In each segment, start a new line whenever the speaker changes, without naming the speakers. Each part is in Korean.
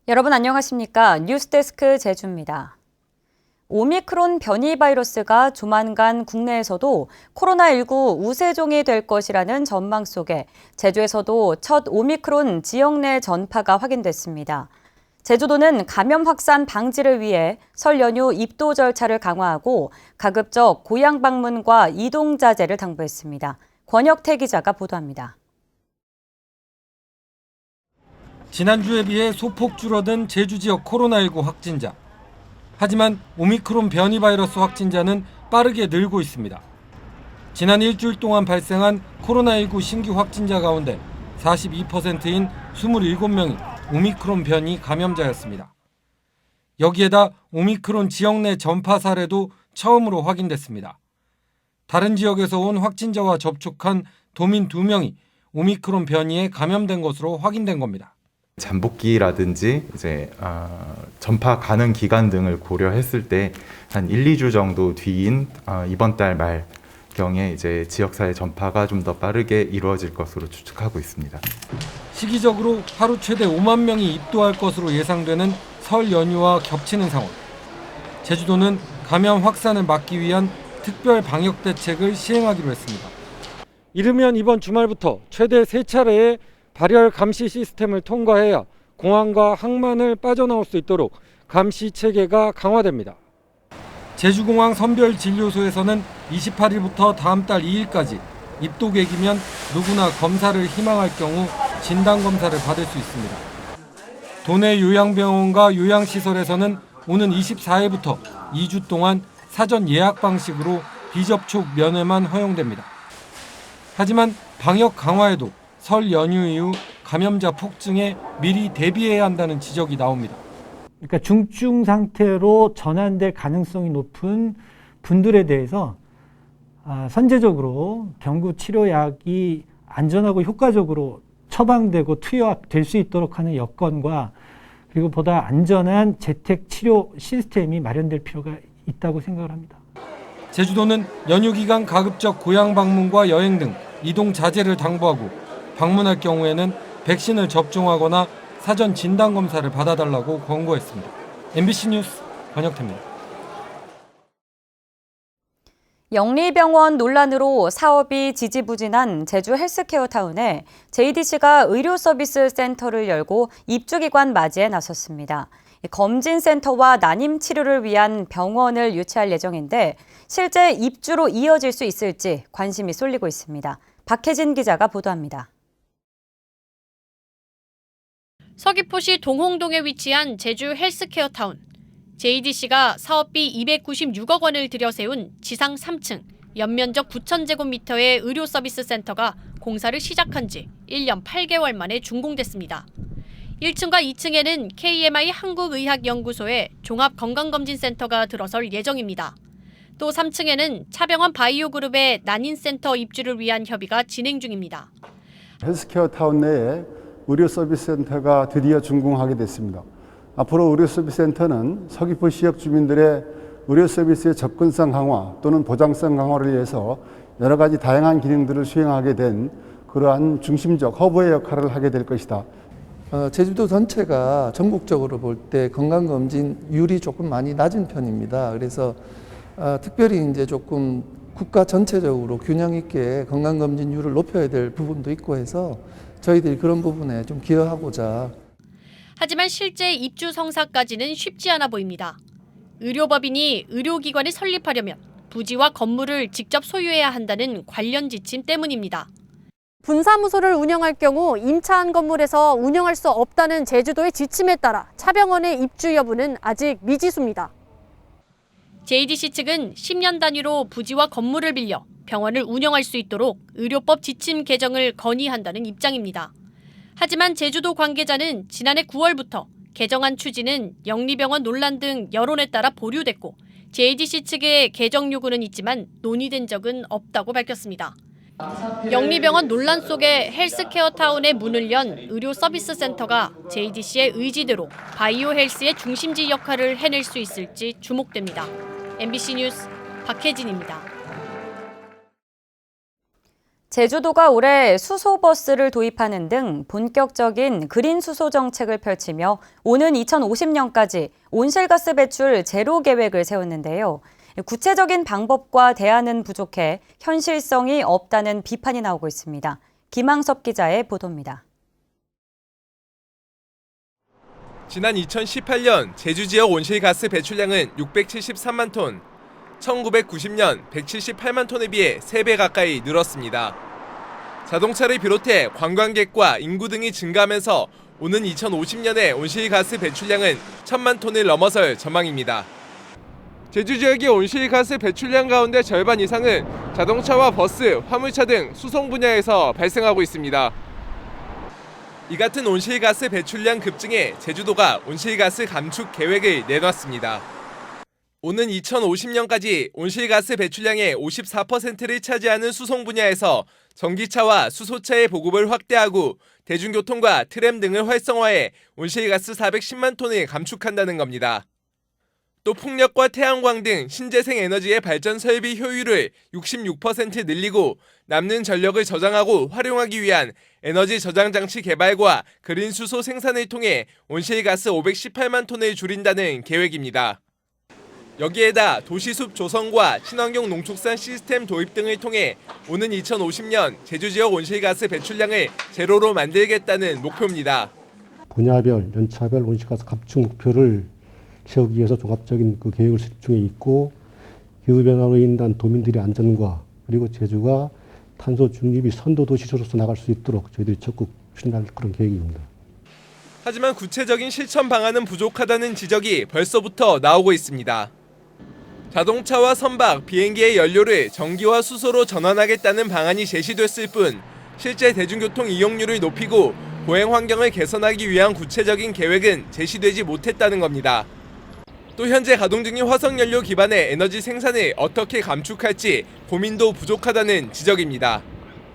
여러분 안녕하십니까? 뉴스데스크 제주입니다. 오미크론 변이 바이러스가 조만간 국내에서도 코로나19 우세종이 될 것이라는 전망 속에 제주에서도 첫 오미크론 지역 내 전파가 확인됐습니다. 제주도는 감염 확산 방지를 위해 설 연휴 입도 절차를 강화하고 가급적 고향 방문과 이동 자제를 당부했습니다. 권혁태 기자가 보도합니다.
지난주에 비해 소폭 줄어든 제주 지역 코로나19 확진자. 하지만 오미크론 변이 바이러스 확진자는 빠르게 늘고 있습니다. 지난 일주일 동안 발생한 코로나19 신규 확진자 가운데 42%인 27명이 오미크론 변이 감염자였습니다. 여기에다 오미크론 지역 내 전파 사례도 처음으로 확인됐습니다. 다른 지역에서 온 확진자와 접촉한 도민 2명이 오미크론 변이에 감염된 것으로 확인된 겁니다.
잠복기라든지 전파 가능 기간 등을 고려했을 때 한 1, 2주 정도 뒤인 이번 달 말경에 지역사회 전파가 좀 더 빠르게 이루어질 것으로 추측하고 있습니다.
시기적으로 하루 최대 5만 명이 입도할 것으로 예상되는 설 연휴와 겹치는 상황. 제주도는 감염 확산을 막기 위한 특별 방역 대책을 시행하기로 했습니다. 이르면 이번 주말부터 최대 3차례의 발열 감시 시스템을 통과해야 공항과 항만을 빠져나올 수 있도록 감시 체계가 강화됩니다. 제주공항 선별진료소에서는 28일부터 다음 달 2일까지 입도객이면 누구나 검사를 희망할 경우 진단검사를 받을 수 있습니다. 도내 요양병원과 요양시설에서는 오는 24일부터 2주 동안 사전 예약 방식으로 비접촉 면회만 허용됩니다. 하지만 방역 강화에도 설 연휴 이후 감염자 폭증에 미리 대비해야 한다는 지적이 나옵니다.
그러니까 중증 상태로 전환될 가능성이 높은 분들에 대해서 선제적으로 경구 치료약이 안전하고 효과적으로 처방되고 투여될 수 있도록 하는 여건과 그리고 보다 안전한 재택 치료 시스템이 마련될 필요가 있다고 생각을 합니다.
제주도는 연휴 기간 가급적 고향 방문과 여행 등 이동 자제를 당부하고 방문할 경우에는 백신을 접종하거나 사전 진단검사를 받아달라고 권고했습니다. MBC 뉴스 권혁태입니다.
영리병원 논란으로 사업이 지지부진한 제주 헬스케어타운에 JDC가 의료서비스 센터를 열고 입주기관 맞이에 나섰습니다. 검진센터와 난임치료를 위한 병원을 유치할 예정인데 실제 입주로 이어질 수 있을지 관심이 쏠리고 있습니다. 박혜진 기자가 보도합니다.
서귀포시 동홍동에 위치한 제주 헬스케어타운. JDC가 사업비 296억 원을 들여 세운 지상 3층, 연면적 9,000제곱미터의 의료서비스 센터가 공사를 시작한 지 1년 8개월 만에 준공됐습니다. 1층과 2층에는 KMI 한국의학연구소의 종합건강검진센터가 들어설 예정입니다. 또 3층에는 차병원 바이오그룹의 난인센터 입주를 위한 협의가 진행 중입니다.
헬스케어타운 내에 의료서비스센터가 드디어 준공하게 됐습니다. 앞으로 의료서비스센터는 서귀포 지역 주민들의 의료서비스의 접근성 강화 또는 보장성 강화를 위해서 여러 가지 다양한 기능들을 수행하게 된 그러한 중심적 허브의 역할을 하게 될 것이다.
제주도 전체가 전국적으로 볼 때 건강검진율이 조금 많이 낮은 편입니다. 그래서 특별히 이제 조금 국가 전체적으로 균형 있게 건강검진율을 높여야 될 부분도 있고 해서 저희들이 그런 부분에 좀 기여하고자.
하지만 실제 입주 성사까지는 쉽지 않아 보입니다. 의료법인이 의료기관을 설립하려면 부지와 건물을 직접 소유해야 한다는 관련 지침 때문입니다.
분사무소를 운영할 경우 임차한 건물에서 운영할 수 없다는 제주도의 지침에 따라 차병원의 입주 여부는 아직 미지수입니다.
JDC 측은 10년 단위로 부지와 건물을 빌려 병원을 운영할 수 있도록 의료법 지침 개정을 건의한다는 입장입니다. 하지만 제주도 관계자는 지난해 9월부터 개정안 추진은 영리병원 논란 등 여론에 따라 보류됐고 JDC 측의 개정 요구는 있지만 논의된 적은 없다고 밝혔습니다. 영리병원 논란 속에 헬스케어타운의 문을 연 의료서비스센터가 JDC의 의지대로 바이오 헬스의 중심지 역할을 해낼 수 있을지 주목됩니다. MBC 뉴스 박혜진입니다.
제주도가 올해 수소버스를 도입하는 등 본격적인 그린 수소 정책을 펼치며 오는 2050년까지 온실가스 배출 제로 계획을 세웠는데요. 구체적인 방법과 대안은 부족해 현실성이 없다는 비판이 나오고 있습니다. 김항섭 기자의 보도입니다.
지난 2018년 제주 지역 온실가스 배출량은 673만 톤, 1990년 178만 톤에 비해 3배 가까이 늘었습니다. 자동차를 비롯해 관광객과 인구 등이 증가하면서 오는 2050년에 온실가스 배출량은 1000만 톤을 넘어설 전망입니다. 제주 지역의 온실가스 배출량 가운데 절반 이상은 자동차와 버스, 화물차 등 수송 분야에서 발생하고 있습니다. 이 같은 온실가스 배출량 급증에 제주도가 온실가스 감축 계획을 내놨습니다. 오는 2050년까지 온실가스 배출량의 54%를 차지하는 수송 분야에서 전기차와 수소차의 보급을 확대하고 대중교통과 트램 등을 활성화해 온실가스 410만 톤을 감축한다는 겁니다. 또 풍력과 태양광 등 신재생 에너지의 발전 설비 효율을 66% 늘리고 남는 전력을 저장하고 활용하기 위한 에너지 저장 장치 개발과 그린 수소 생산을 통해 온실가스 518만 톤을 줄인다는 계획입니다. 여기에다 도시숲 조성과 친환경 농축산 시스템 도입 등을 통해 오는 2050년 제주 지역 온실가스 배출량을 제로로 만들겠다는 목표입니다.
분야별, 연차별 온실가스 감축 목표를 세우기 위해서 종합적인 그 계획을 수립 중에 있고 기후변화로 인한 도민들의 안전과 그리고 제주가 탄소 중립이 선도 도시로서 나갈 수 있도록 저희들이 적극 추진할 그런 계획입니다.
하지만 구체적인 실천 방안은 부족하다는 지적이 벌써부터 나오고 있습니다. 자동차와 선박, 비행기의 연료를 전기와 수소로 전환하겠다는 방안이 제시됐을 뿐 실제 대중교통 이용률을 높이고 보행 환경을 개선하기 위한 구체적인 계획은 제시되지 못했다는 겁니다. 또 현재 가동 중인 화석연료 기반의 에너지 생산을 어떻게 감축할지 고민도 부족하다는 지적입니다.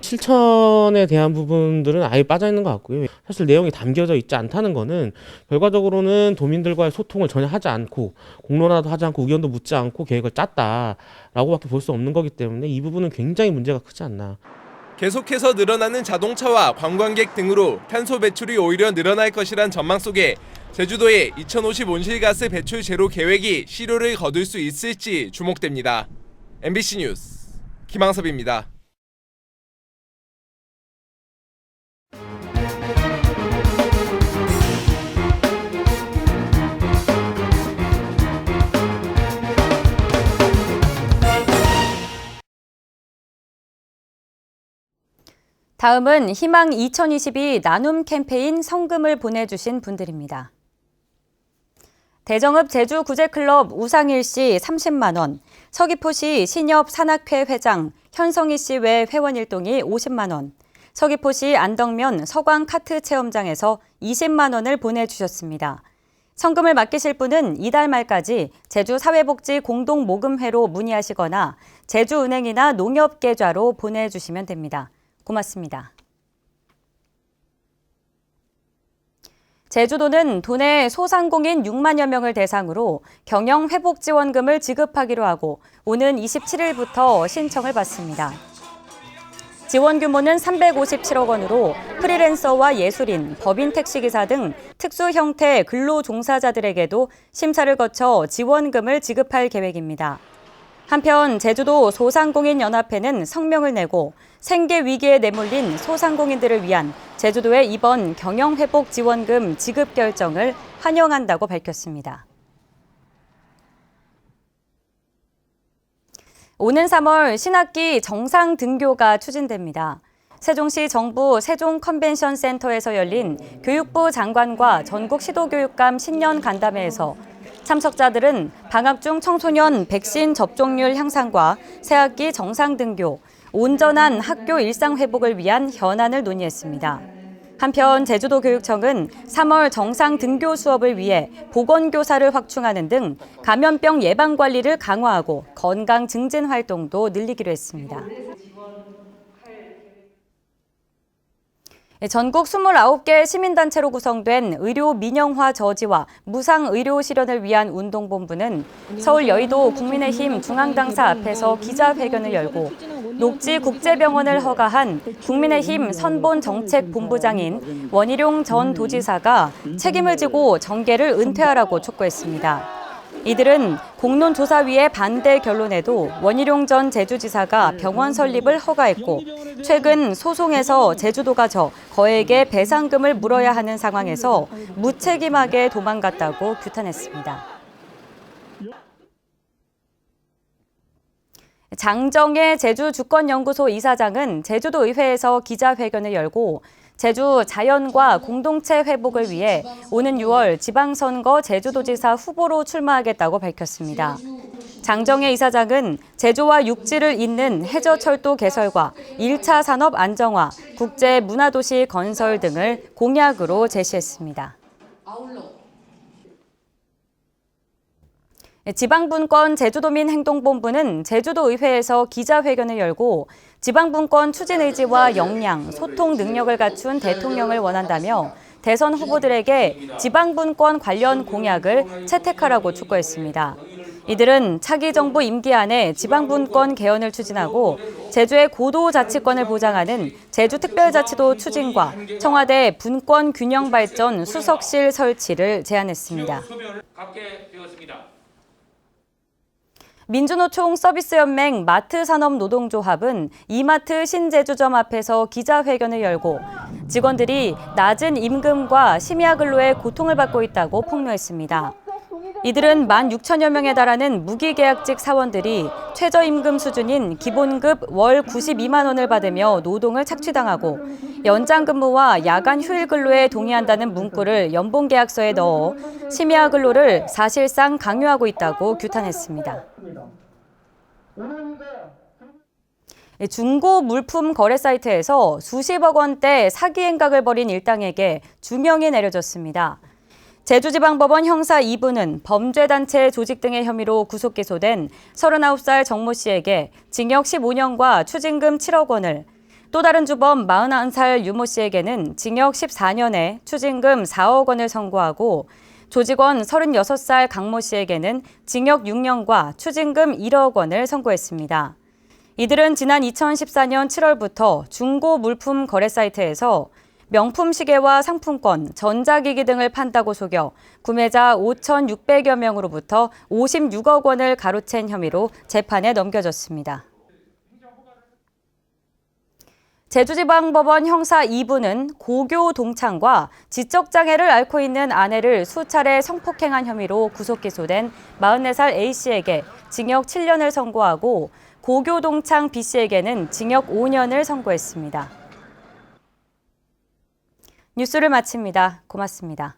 실천에 대한 부분들은 아예 빠져있는 것 같고요. 사실 내용이 담겨져 있지 않다는 거는 결과적으로는 도민들과의 소통을 전혀 하지 않고 공론화도 하지 않고 의견도 묻지 않고 계획을 짰다라고밖에 볼 수 없는 거기 때문에 이 부분은 굉장히 문제가 크지 않나.
계속해서 늘어나는 자동차와 관광객 등으로 탄소 배출이 오히려 늘어날 것이란 전망 속에 제주도의 2050 온실가스 배출 제로 계획이 실효를 거둘 수 있을지 주목됩니다. MBC 뉴스 김항섭입니다.
다음은 희망 2022 나눔 캠페인 성금을 보내주신 분들입니다. 대정읍 제주구제클럽 우상일 씨 30만 원, 서귀포시 신협 산악회 회장 현성희 씨 외 회원 일동이 50만 원, 서귀포시 안덕면 서광 카트 체험장에서 20만 원을 보내주셨습니다. 성금을 맡기실 분은 이달 말까지 제주사회복지공동모금회로 문의하시거나 제주은행이나 농협계좌로 보내주시면 됩니다. 고맙습니다. 제주도는 도내 소상공인 6만여 명을 대상으로 경영회복지원금을 지급하기로 하고 오는 27일부터 신청을 받습니다. 지원 규모는 357억 원으로 프리랜서와 예술인, 법인 택시기사 등 특수 형태 근로 종사자들에게도 심사를 거쳐 지원금을 지급할 계획입니다. 한편 제주도 소상공인연합회는 성명을 내고 생계 위기에 내몰린 소상공인들을 위한 제주도의 이번 경영회복 지원금 지급 결정을 환영한다고 밝혔습니다. 오는 3월 신학기 정상 등교가 추진됩니다. 세종시 정부 세종컨벤션센터에서 열린 교육부 장관과 전국 시도교육감 신년 간담회에서 참석자들은 방학 중 청소년 백신 접종률 향상과 새학기 정상 등교, 온전한 학교 일상 회복을 위한 현안을 논의했습니다. 한편 제주도 교육청은 3월 정상 등교 수업을 위해 보건교사를 확충하는 등 감염병 예방 관리를 강화하고 건강 증진 활동도 늘리기로 했습니다. 전국 29개 시민단체로 구성된 의료 민영화 저지와 무상 의료 실현을 위한 운동본부는 서울 여의도 국민의힘 중앙당사 앞에서 기자회견을 열고 녹지국제병원을 허가한 국민의힘 선본정책본부장인 원희룡 전 도지사가 책임을 지고 정계를 은퇴하라고 촉구했습니다. 이들은 공론조사위의 반대 결론에도 원희룡 전 제주지사가 병원 설립을 허가했고 최근 소송에서 제주도가 져 거액의 배상금을 물어야 하는 상황에서 무책임하게 도망갔다고 규탄했습니다. 장정혜 제주주권연구소 이사장은 제주도의회에서 기자회견을 열고 제주 자연과 공동체 회복을 위해 오는 6월 지방선거 제주도지사 후보로 출마하겠다고 밝혔습니다. 장정혜 이사장은 제주와 육지를 잇는 해저철도 개설과 1차 산업 안정화, 국제 문화도시 건설 등을 공약으로 제시했습니다. 지방분권 제주도민 행동본부는 제주도의회에서 기자회견을 열고 지방분권 추진 의지와 역량, 소통 능력을 갖춘 대통령을 원한다며 대선 후보들에게 지방분권 관련 공약을 채택하라고 촉구했습니다. 이들은 차기 정부 임기 안에 지방분권 개헌을 추진하고 제주의 고도자치권을 보장하는 제주특별자치도 추진과 청와대 분권균형발전 수석실 설치를 제안했습니다. 민주노총 서비스연맹 마트산업노동조합은 이마트 신제주점 앞에서 기자회견을 열고 직원들이 낮은 임금과 심야 근로에 고통을 받고 있다고 폭로했습니다. 이들은 16,000여 명에 달하는 무기계약직 사원들이 최저임금 수준인 기본급 월 92만 원을 받으며 노동을 착취당하고 연장 근무와 야간 휴일 근로에 동의한다는 문구를 연봉계약서에 넣어 심야 근로를 사실상 강요하고 있다고 규탄했습니다. 중고 물품 거래 사이트에서 수십억 원대 사기 행각을 벌인 일당에게 중형이 내려졌습니다. 제주지방법원 형사 2부는 범죄단체 조직 등의 혐의로 구속 기소된 39살 정모 씨에게 징역 15년과 추징금 7억 원을, 또 다른 주범 41살 유모 씨에게는 징역 14년에 추징금 4억 원을 선고하고 조직원 36살 강모 씨에게는 징역 6년과 추징금 1억 원을 선고했습니다. 이들은 지난 2014년 7월부터 중고 물품 거래 사이트에서 명품 시계와 상품권, 전자기기 등을 판다고 속여 구매자 5,600여 명으로부터 56억 원을 가로챈 혐의로 재판에 넘겨졌습니다. 제주지방법원 형사 2부는 고교 동창과 지적장애를 앓고 있는 아내를 수차례 성폭행한 혐의로 구속 기소된 44살 A씨에게 징역 7년을 선고하고 고교 동창 B씨에게는 징역 5년을 선고했습니다. 뉴스를 마칩니다. 고맙습니다.